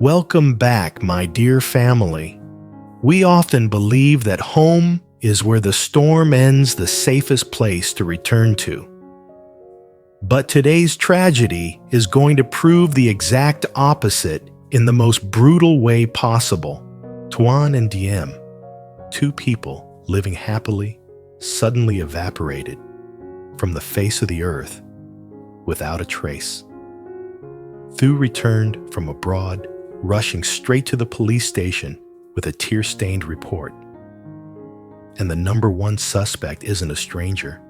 Welcome back, my dear family. We often believe that home is where the storm ends, the safest place to return to. But today's tragedy is going to prove the exact opposite in the most brutal way possible. Tuan and Diem, two people living happily, suddenly evaporated from the face of the earth without a trace. Thu returned from abroad, rushing straight to the police station with a tear-stained report. And the number one suspect isn't a stranger.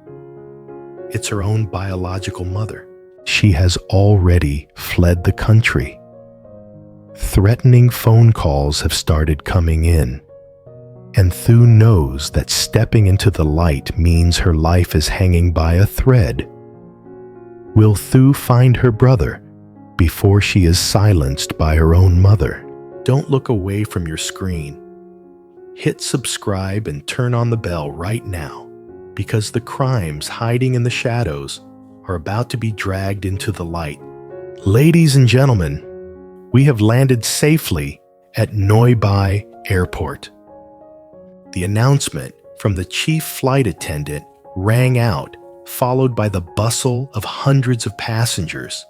It's her own biological mother. She has already fled the country. Threatening phone calls have started coming in, and Thu knows that stepping into the light means her life is hanging by a thread. Will Thu find her brother before she is silenced by her own mother? Don't look away from your screen. Hit subscribe and turn on the bell right now, because the crimes hiding in the shadows are about to be dragged into the light. Ladies and gentlemen, we have landed safely at Noi Bai Airport. The announcement from the chief flight attendant rang out, followed by the bustle of hundreds of passengers.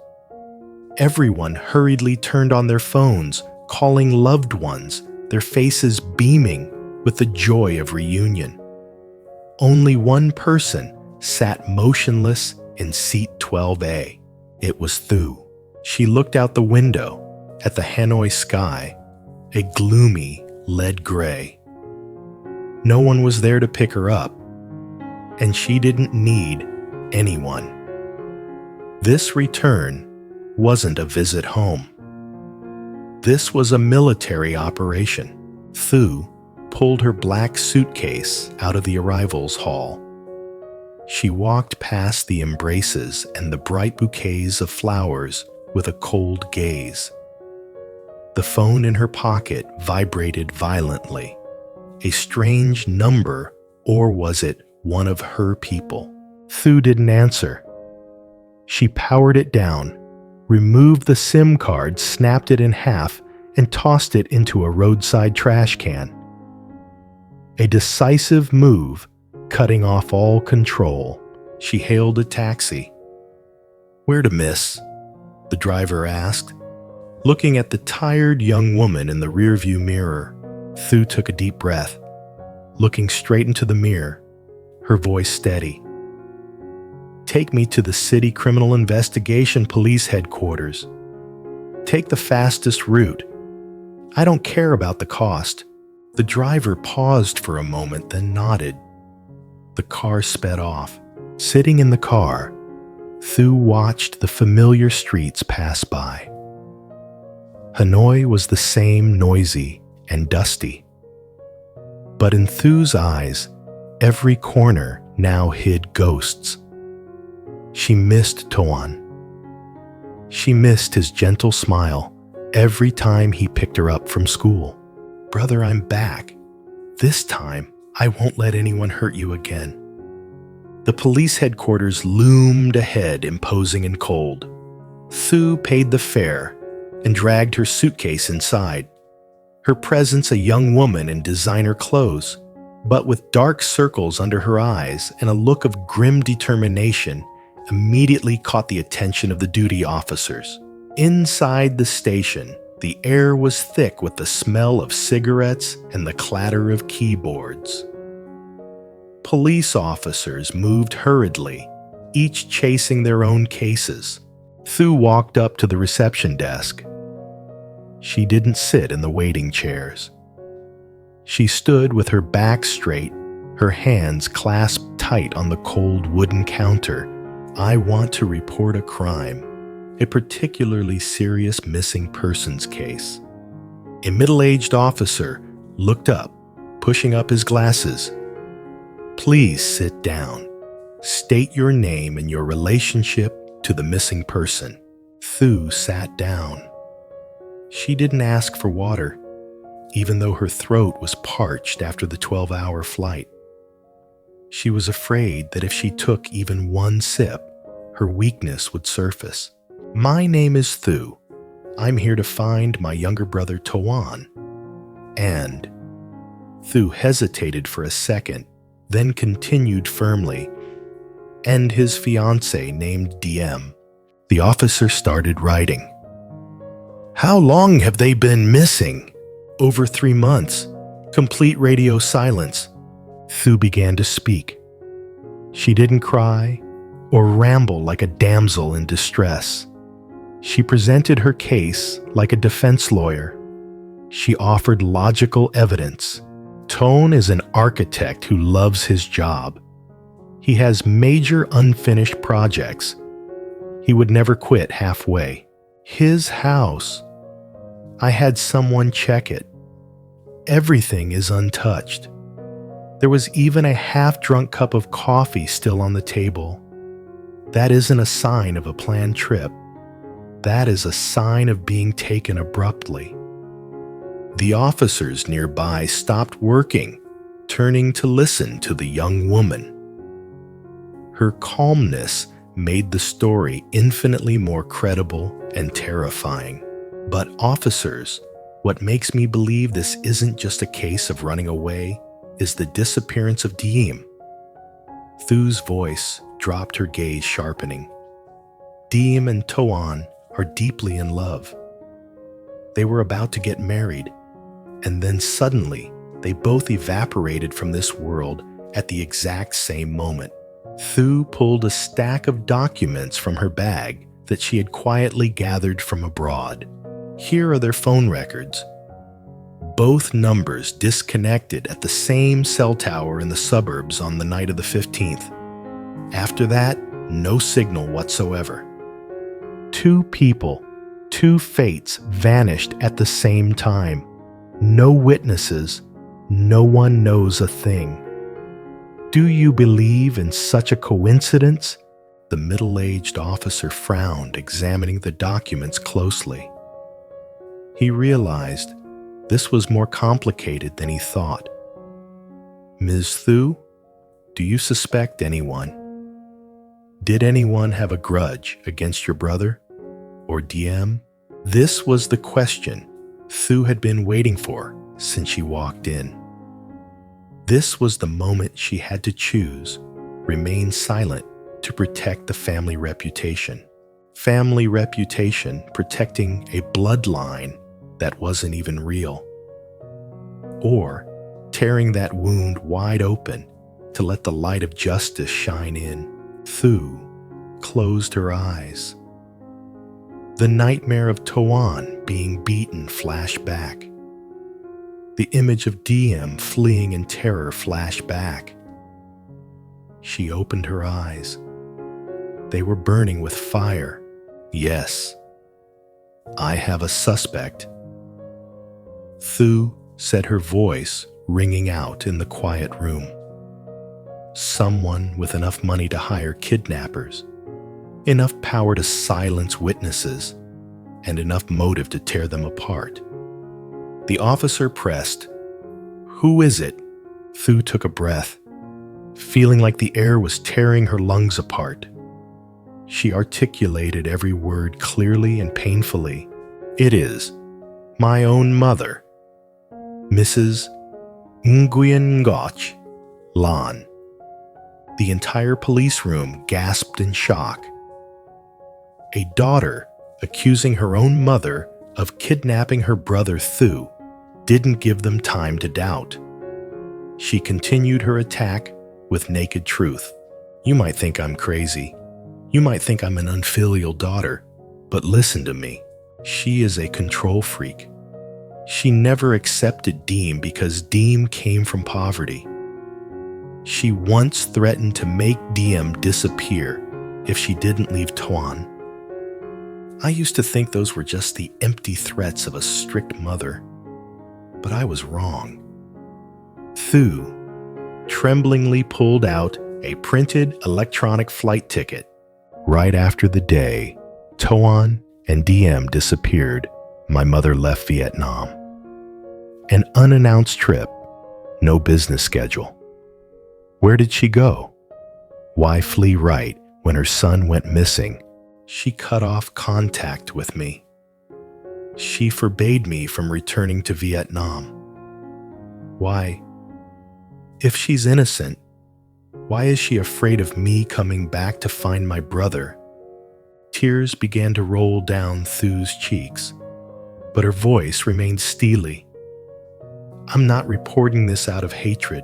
Everyone hurriedly turned on their phones, calling loved ones, their faces beaming with the joy of reunion. Only one person sat motionless in seat 12A. It was Thu. She looked out the window at the Hanoi sky, a gloomy lead gray. No one was there to pick her up, and she didn't need anyone. This return wasn't a visit home. This was a military operation. Thu pulled her black suitcase out of the arrivals hall. She walked past the embraces and the bright bouquets of flowers with a cold gaze. The phone in her pocket vibrated violently. A strange number, or was it one of her people? Thu didn't answer. She powered it down, removed the SIM card, snapped it in half, and tossed it into a roadside trash can. A decisive move, cutting off all control. She hailed a taxi. "Where to, miss?" the driver asked. Looking at the tired young woman in the rearview mirror, Thu took a deep breath. Looking straight into the mirror, her voice steady. "Take me to the City Criminal Investigation Police Headquarters. Take the fastest route. I don't care about the cost." The driver paused for a moment, then nodded. The car sped off. Sitting in the car, Thu watched the familiar streets pass by. Hanoi was the same, noisy and dusty. But in Thu's eyes, every corner now hid ghosts. She missed Tuan. She missed his gentle smile every time he picked her up from school. "Brother, I'm back. This time, I won't let anyone hurt you again." The police headquarters loomed ahead, imposing and cold. Thu paid the fare and dragged her suitcase inside. Her presence a young woman in designer clothes, but with dark circles under her eyes and a look of grim determination, immediately caught the attention of the duty officers. Inside the station, the air was thick with the smell of cigarettes and the clatter of keyboards. Police officers moved hurriedly, each chasing their own cases. Thu walked up to the reception desk. She didn't sit in the waiting chairs. She stood with her back straight, her hands clasped tight on the cold wooden counter. "I want to report a crime, a particularly serious missing persons case." A middle-aged officer looked up, pushing up his glasses. "Please sit down. State your name and your relationship to the missing person." Thu sat down. She didn't ask for water, even though her throat was parched after the 12-hour flight. She was afraid that if she took even one sip, her weakness would surface. "My name is Thu. I'm here to find my younger brother Toan. And Thu hesitated for a second, then continued firmly, and his fiancée named DM. The officer started writing. How long have they been missing? Over 3 months. Complete radio silence. Thu began to speak. She didn't cry or ramble like a damsel in distress. She presented her case like a defense lawyer. She offered logical evidence. Tone is an architect who loves his job. He has major unfinished projects. He would never quit halfway. His house. I had someone check it. Everything is untouched. There was even a half-drunk cup of coffee still on the table. That isn't a sign of a planned trip. That is a sign of being taken abruptly. The officers nearby stopped working, turning to listen to the young woman. Her calmness made the story infinitely more credible and terrifying. But officers, what makes me believe this isn't just a case of running away is the disappearance of Diem. Thu's voice dropped, her gaze sharpening. Diem and Toan are deeply in love. They were about to get married, and then suddenly they both evaporated from this world at the exact same moment. Thu pulled a stack of documents from her bag that she had quietly gathered from abroad. Here are their phone records. Both numbers disconnected at the same cell tower in the suburbs on the night of the 15th. After that, no signal whatsoever. 2 people, 2 fates vanished at the same time. No witnesses, no one knows a thing. Do you believe in such a coincidence? The middle-aged officer frowned, examining the documents closely. He realized this was more complicated than he thought. Ms. Thu, do you suspect anyone? Did anyone have a grudge against your brother? Or Diem? This was the question Thu had been waiting for since she walked in. This was the moment she had to choose, remain silent to protect the family reputation. Family reputation protecting a bloodline that wasn't even real. Or tearing that wound wide open to let the light of justice shine in. Thu closed her eyes. The nightmare of Toan being beaten flashed back. The image of Diem fleeing in terror flashed back. She opened her eyes. They were burning with fire. Yes, I have a suspect. Thu said, her voice ringing out in the quiet room. Someone with enough money to hire kidnappers, enough power to silence witnesses, and enough motive to tear them apart. The officer pressed, "Who is it?" Thu took a breath, feeling like the air was tearing her lungs apart. She articulated every word clearly and painfully. "It is my own mother, Mrs. Nguyen Ngoc Lan." The entire police room gasped in shock. A daughter accusing her own mother of kidnapping her brother Thu didn't give them time to doubt. She continued her attack with naked truth. "You might think I'm crazy. You might think I'm an unfilial daughter, but listen to me. She is a control freak. She never accepted Diem because Diem came from poverty. She once threatened to make Diem disappear if she didn't leave Toan. I used to think those were just the empty threats of a strict mother, but I was wrong." Thu tremblingly pulled out a printed electronic flight ticket. Right after the day Toan and Diem disappeared, my mother left Vietnam. An unannounced trip, no business schedule. Where did she go? Why flee right when her son went missing? She cut off contact with me. She forbade me from returning to Vietnam. Why? If she's innocent, why is she afraid of me coming back to find my brother? Tears began to roll down Thu's cheeks, but her voice remained steely. I'm not reporting this out of hatred.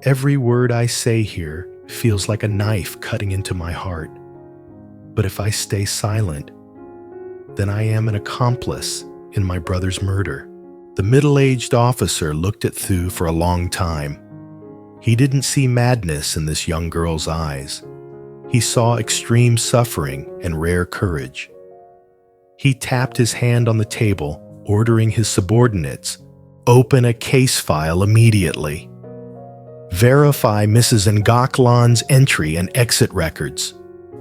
Every word I say here feels like a knife cutting into my heart. But if I stay silent, then I am an accomplice in my brother's murder. The middle-aged officer looked at Thu for a long time. He didn't see madness in this young girl's eyes. He saw extreme suffering and rare courage. He tapped his hand on the table, ordering his subordinates, "Open a case file immediately. Verify Mrs. Ngaklan's entry and exit records.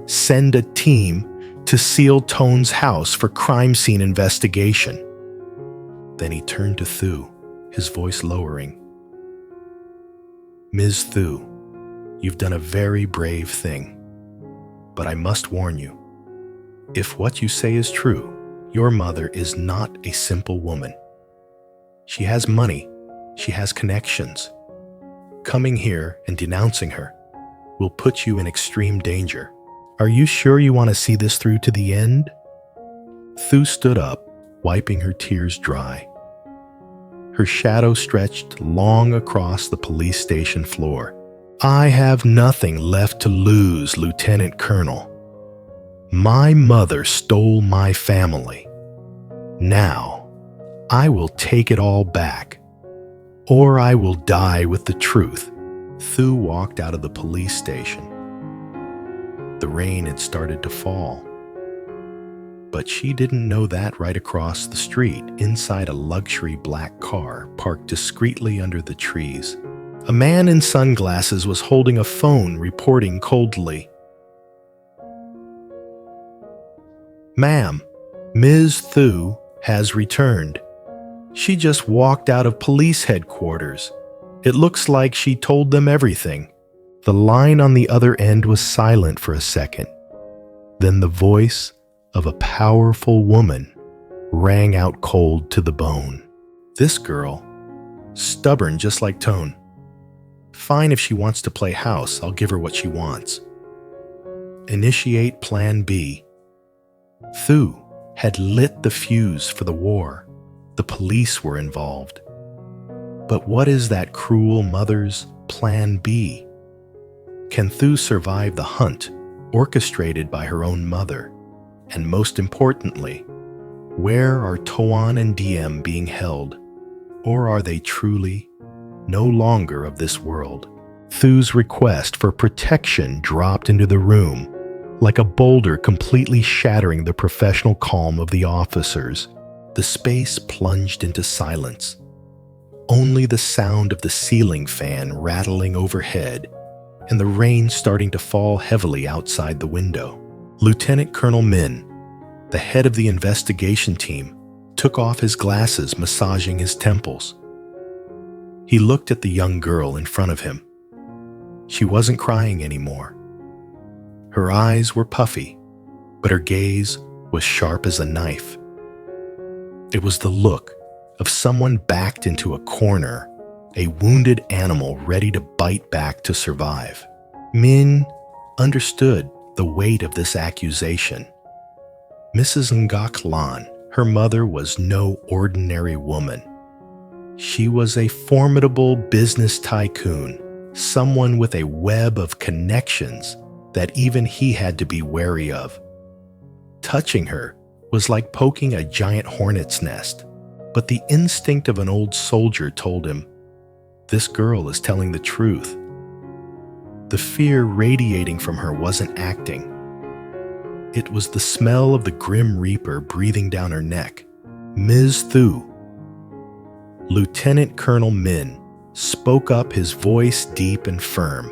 Send a team to seal Tone's house for crime scene investigation." Then he turned to Thu, his voice lowering. "Ms. Thu, you've done a very brave thing. But I must warn you, if what you say is true, your mother is not a simple woman. She has money, she has connections. Coming here and denouncing her will put you in extreme danger. Are you sure you want to see this through to the end?" Thu stood up, wiping her tears dry. Her shadow stretched long across the police station floor. "I have nothing left to lose, Lieutenant Colonel. My mother stole my family. Now, I will take it all back, or I will die with the truth." Thu walked out of the police station. The rain had started to fall. But she didn't know that right across the street, inside a luxury black car parked discreetly under the trees, a man in sunglasses was holding a phone, reporting coldly, "Ma'am, Ms. Thu has returned. She just walked out of police headquarters. It looks like she told them everything." The line on the other end was silent for a second. Then the voice of a powerful woman rang out cold to the bone. "This girl, stubborn just like Tone. Fine, if she wants to play house, I'll give her what she wants. Initiate Plan B." Thu had lit the fuse for the war. The police were involved. But what is that cruel mother's Plan B? Can Thu survive the hunt orchestrated by her own mother? And most importantly, where are Toan and Diem being held? Or are they truly no longer of this world? Thu's request for protection dropped into the room, like a boulder completely shattering the professional calm of the officers. The space plunged into silence. Only the sound of the ceiling fan rattling overhead and the rain starting to fall heavily outside the window. Lieutenant Colonel Min, the head of the investigation team, took off his glasses, massaging his temples. He looked at the young girl in front of him. She wasn't crying anymore. Her eyes were puffy, but her gaze was sharp as a knife. It was the look of someone backed into a corner, a wounded animal ready to bite back to survive. Min understood the weight of this accusation. Mrs. Ngaklan, her mother, was no ordinary woman. She was a formidable business tycoon, someone with a web of connections that even he had to be wary of. Touching her was like poking a giant hornet's nest, but the instinct of an old soldier told him, this girl is telling the truth. The fear radiating from her wasn't acting. It was the smell of the Grim Reaper breathing down her neck. "Ms. Thu," Lieutenant Colonel Min spoke up, his voice deep and firm.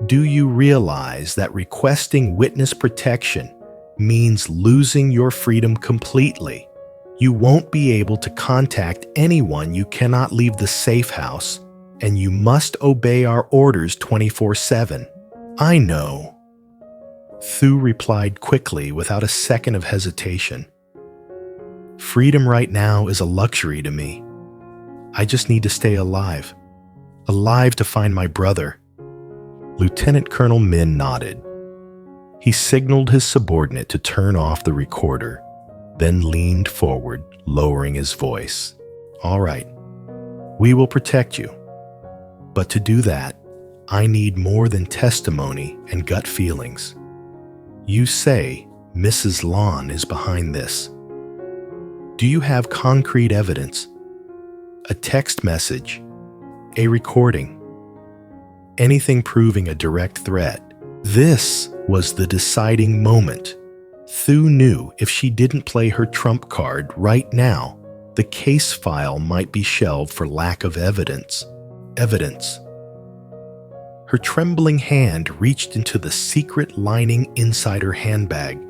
"Do you realize that requesting witness protection means losing your freedom completely? You won't be able to contact anyone, you cannot leave the safe house, and you must obey our orders 24/7. "I know," Thu replied quickly without a second of hesitation. Freedom right now is a luxury to me. I just need to stay alive. Alive to find my brother." Lieutenant Colonel Min nodded. He signaled his subordinate to turn off the recorder, then leaned forward, lowering his voice. "All right, we will protect you. But to do that, I need more than testimony and gut feelings. You say Mrs. Lon is behind this. Do you have concrete evidence? A text message? A recording? Anything proving a direct threat?" This was the deciding moment. Thu knew if she didn't play her trump card right now, the case file might be shelved for lack of evidence. Her trembling hand reached into the secret lining inside her handbag.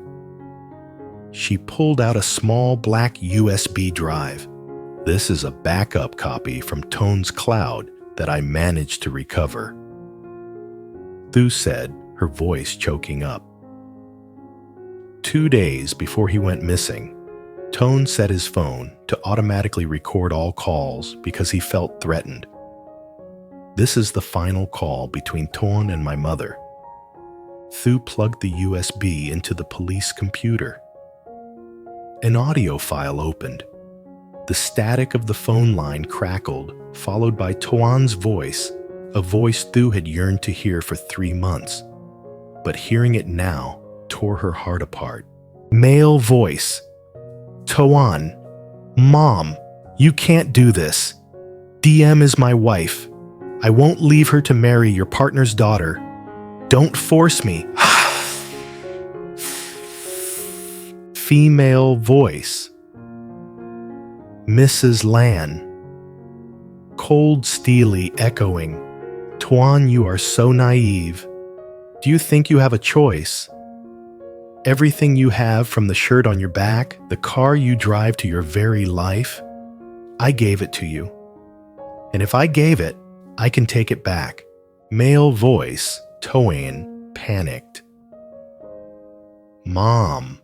She pulled out a small black USB drive. "This is a backup copy from Tone's cloud that I managed to recover," Thu said, her voice choking up. 2 days before he went missing, Tone set his phone to automatically record all calls because he felt threatened. "This is the final call between Tone and my mother." Thu plugged the USB into the police computer. An audio file opened. The static of the phone line crackled, followed by Tuan's voice, a voice Thu had yearned to hear for 3 months. But hearing it now tore her heart apart. Male voice. "Tuan, Mom, you can't do this. DM is my wife. I won't leave her to marry your partner's daughter. Don't force me." Female voice. "Mrs. Lan." Cold, steely, echoing. "Tuan, you are so naive. Do you think you have a choice? Everything you have, from the shirt on your back, the car you drive to your very life, I gave it to you. And if I gave it, I can take it back." Male voice, Toan, panicked. "Mom,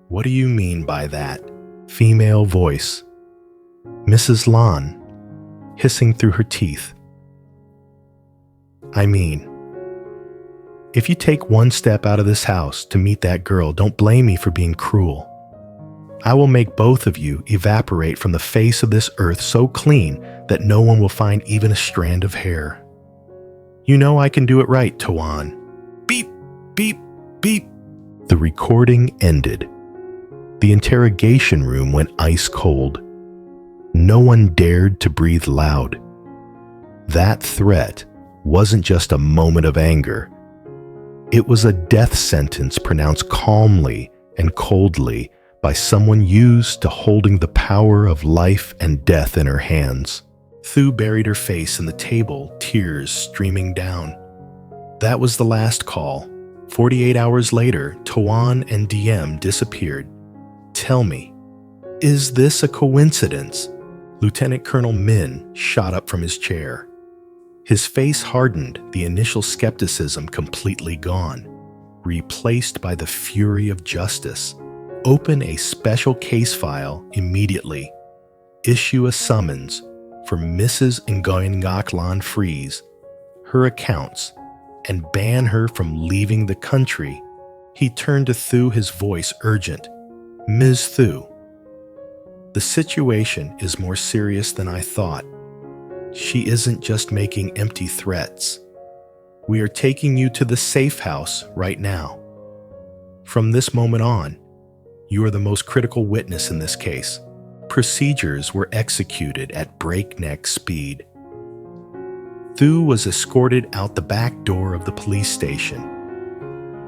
what do you mean by that?" Female voice, Mrs. Lan, hissing through her teeth. "I mean, if you take one step out of this house to meet that girl, don't blame me for being cruel. I will make both of you evaporate from the face of this earth so clean that no one will find even a strand of hair. You know I can do it right, Tuan." Beep, beep, beep. The recording ended. The interrogation room went ice cold. No one dared to breathe loud. That threat wasn't just a moment of anger. It was a death sentence pronounced calmly and coldly by someone used to holding the power of life and death in her hands. Thu buried her face in the table, tears streaming down. That was the last call. 48 hours later, Tuan and DM disappeared. "Tell me, is this a coincidence?" Lieutenant Colonel Min shot up from his chair. His face hardened, the initial skepticism completely gone, replaced by the fury of justice. "Open a special case file immediately. Issue a summons for Mrs. Ngoyen Ngak Lan Freeze, her accounts, and ban her from leaving the country." He turned to Thu, his voice urgent. "Ms. Thu, the situation is more serious than I thought. She isn't just making empty threats. We are taking you to the safe house right now. From this moment on, you are the most critical witness in this case." Procedures were executed at breakneck speed. Thu was escorted out the back door of the police station.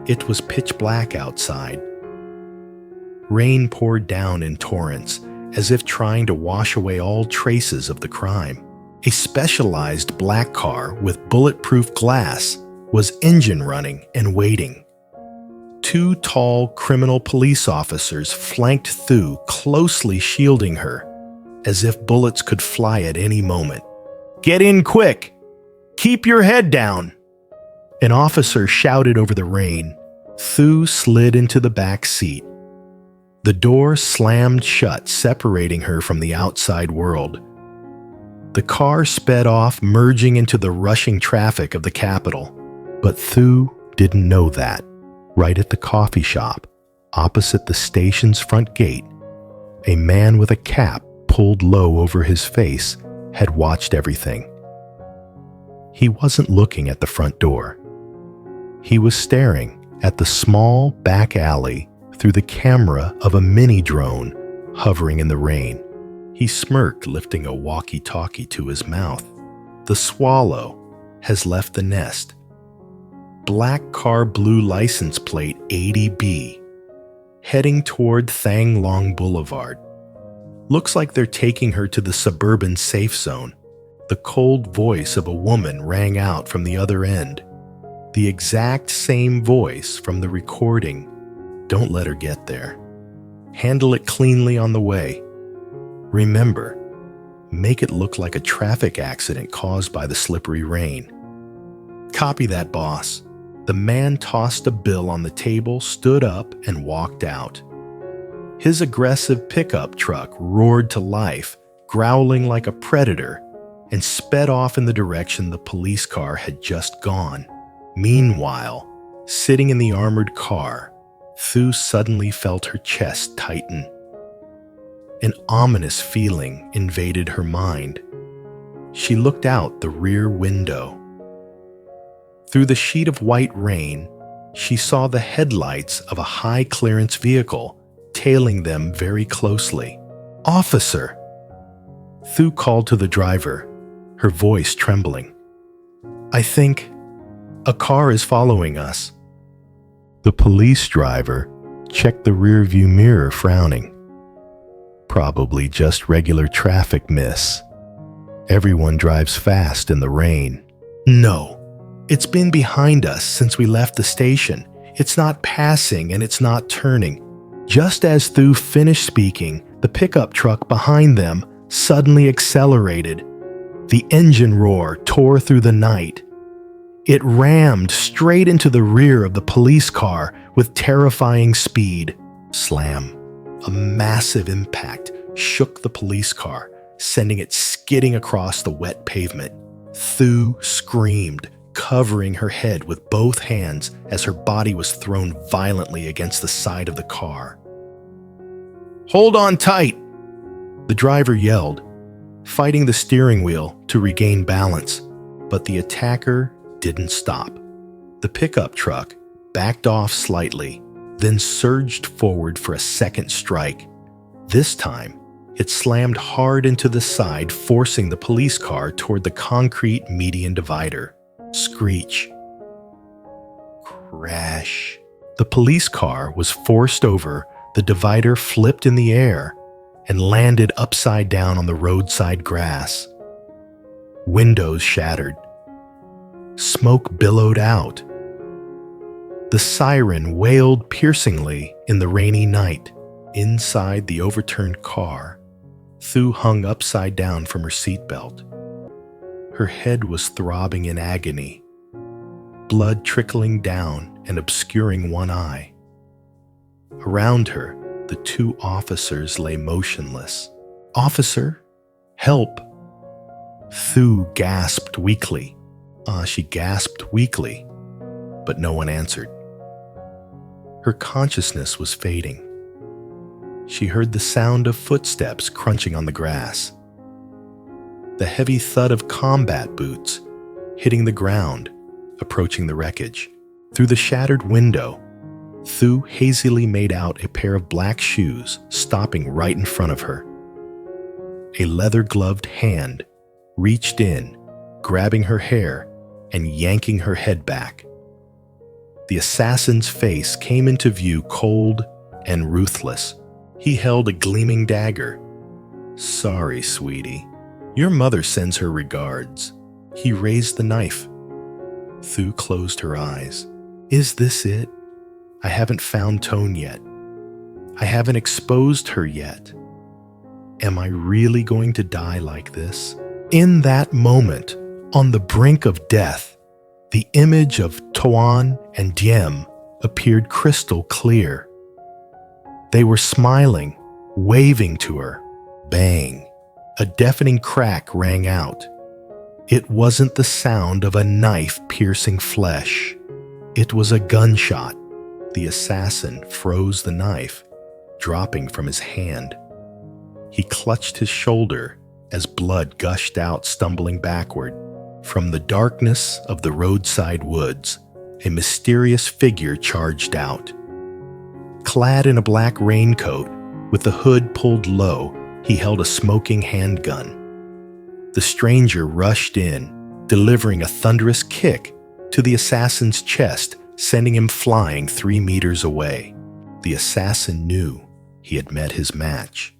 It was pitch black outside. Rain poured down in torrents, as if trying to wash away all traces of the crime. A specialized black car with bulletproof glass was engine running and waiting. 2 tall criminal police officers flanked Thu, closely shielding her, as if bullets could fly at any moment. "Get in quick! Keep your head down!" An officer shouted over the rain. Thu slid into the back seat. The door slammed shut, separating her from the outside world. The car sped off, merging into the rushing traffic of the capital. But Thu didn't know that. Right at the coffee shop, opposite the station's front gate, a man with a cap pulled low over his face had watched everything. He wasn't looking at the front door. He was staring at the small back alley through the camera of a mini drone hovering in the rain. He smirked, lifting a walkie-talkie to his mouth. The swallow has left the nest. Black car, blue license plate 80B, heading toward Thang Long Boulevard. Looks like they're taking her to the suburban safe zone. The cold voice of a woman rang out from the other end. The exact same voice from the recording. Don't let her get there. Handle it cleanly on the way. Remember, make it look like a traffic accident caused by the slippery rain. Copy that, boss. The man tossed a bill on the table, stood up, and walked out. His aggressive pickup truck roared to life, growling like a predator, and sped off in the direction the police car had just gone. Meanwhile, sitting in the armored car, Thu suddenly felt her chest tighten. An ominous feeling invaded her mind. She looked out the rear window. Through the sheet of white rain, she saw the headlights of a high-clearance vehicle tailing them very closely. "Officer!" Thu called to the driver, her voice trembling. "I think a car is following us." The police driver checked the rearview mirror, frowning. "Probably just regular traffic, miss. Everyone drives fast in the rain." "No. It's been behind us since we left the station. It's not passing and it's not turning." Just as Thu finished speaking, the pickup truck behind them suddenly accelerated. The engine roar tore through the night. It rammed straight into the rear of the police car with terrifying speed. Slam. A massive impact shook the police car, sending it skidding across the wet pavement. Thu screamed, covering her head with both hands as her body was thrown violently against the side of the car. "Hold on tight!" the driver yelled, fighting the steering wheel to regain balance. But the attacker didn't stop. The pickup truck backed off slightly, then surged forward for a second strike. This time, it slammed hard into the side, forcing the police car toward the concrete median divider. Screech. Crash. The police car was forced over, the divider flipped in the air, and landed upside down on the roadside grass. Windows shattered. Smoke billowed out. The siren wailed piercingly in the rainy night. Inside the overturned car, Thu hung upside down from her seatbelt. Her head was throbbing in agony, blood trickling down and obscuring one eye. Around her, the two officers lay motionless. "Officer, help!" Thu gasped weakly. She gasped weakly, but no one answered. Her consciousness was fading. She heard the sound of footsteps crunching on the grass, the heavy thud of combat boots hitting the ground, approaching the wreckage. Through the shattered window, Thu hazily made out a pair of black shoes stopping right in front of her. A leather-gloved hand reached in, grabbing her hair and yanking her head back. The assassin's face came into view, cold and ruthless. He held a gleaming dagger. "Sorry, sweetie. Your mother sends her regards." He raised the knife. Thu closed her eyes. "Is this it? I haven't found Tone yet. I haven't exposed her yet. Am I really going to die like this?" In that moment, on the brink of death, the image of Tuan and Diem appeared crystal clear. They were smiling, waving to her. Bang! A deafening crack rang out. It wasn't the sound of a knife piercing flesh. It was a gunshot. The assassin froze the knife, dropping from his hand. He clutched his shoulder as blood gushed out, stumbling backward. From the darkness of the roadside woods, a mysterious figure charged out. Clad in a black raincoat, with the hood pulled low, he held a smoking handgun. The stranger rushed in, delivering a thunderous kick to the assassin's chest, sending him flying 3 meters away. The assassin knew he had met his match.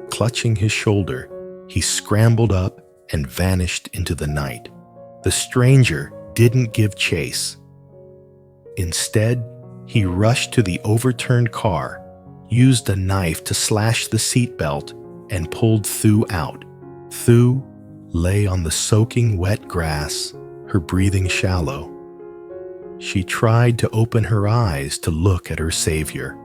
Clutching his shoulder, he scrambled up and vanished into the night. The stranger didn't give chase. Instead, he rushed to the overturned car, used a knife to slash the seatbelt, and pulled Thu out. Thu lay on the soaking wet grass, her breathing shallow. She tried to open her eyes to look at her savior.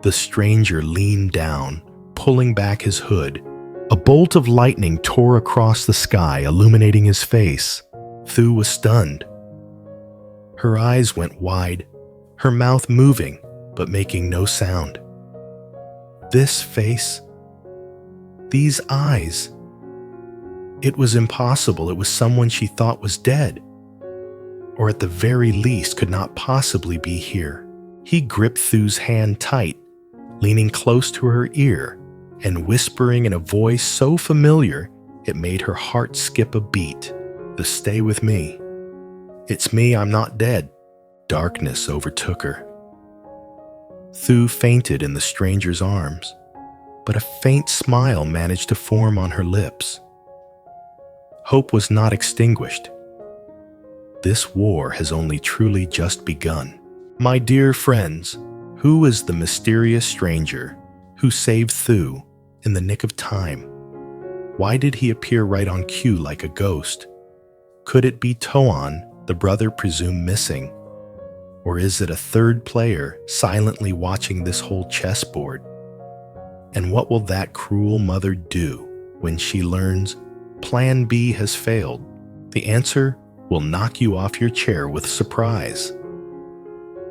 The stranger leaned down, pulling back his hood. A bolt of lightning tore across the sky, illuminating his face. Thu was stunned. Her eyes went wide, her mouth moving, but making no sound. This face, these eyes. It was impossible. It was someone she thought was dead, or at the very least could not possibly be here. He gripped Thu's hand tight, leaning close to her ear and whispering in a voice so familiar it made her heart skip a beat. Stay with me. It's me, I'm not dead. Darkness overtook her. Thu fainted in the stranger's arms, but a faint smile managed to form on her lips. Hope was not extinguished. This war has only truly just begun. My dear friends, who is the mysterious stranger who saved Thu in the nick of time? Why did he appear right on cue like a ghost? Could it be Toan, the brother presumed missing? Or is it a third player silently watching this whole chessboard? And what will that cruel mother do when she learns Plan B has failed? The answer will knock you off your chair with surprise.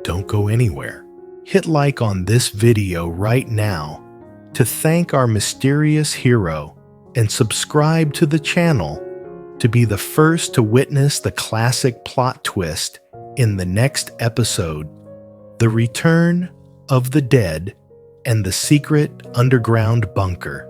Don't go anywhere. Hit like on this video right now to thank our mysterious hero and subscribe to the channel to be the first to witness the classic plot twist in the next episode, The Return of the Dead and the Secret Underground Bunker.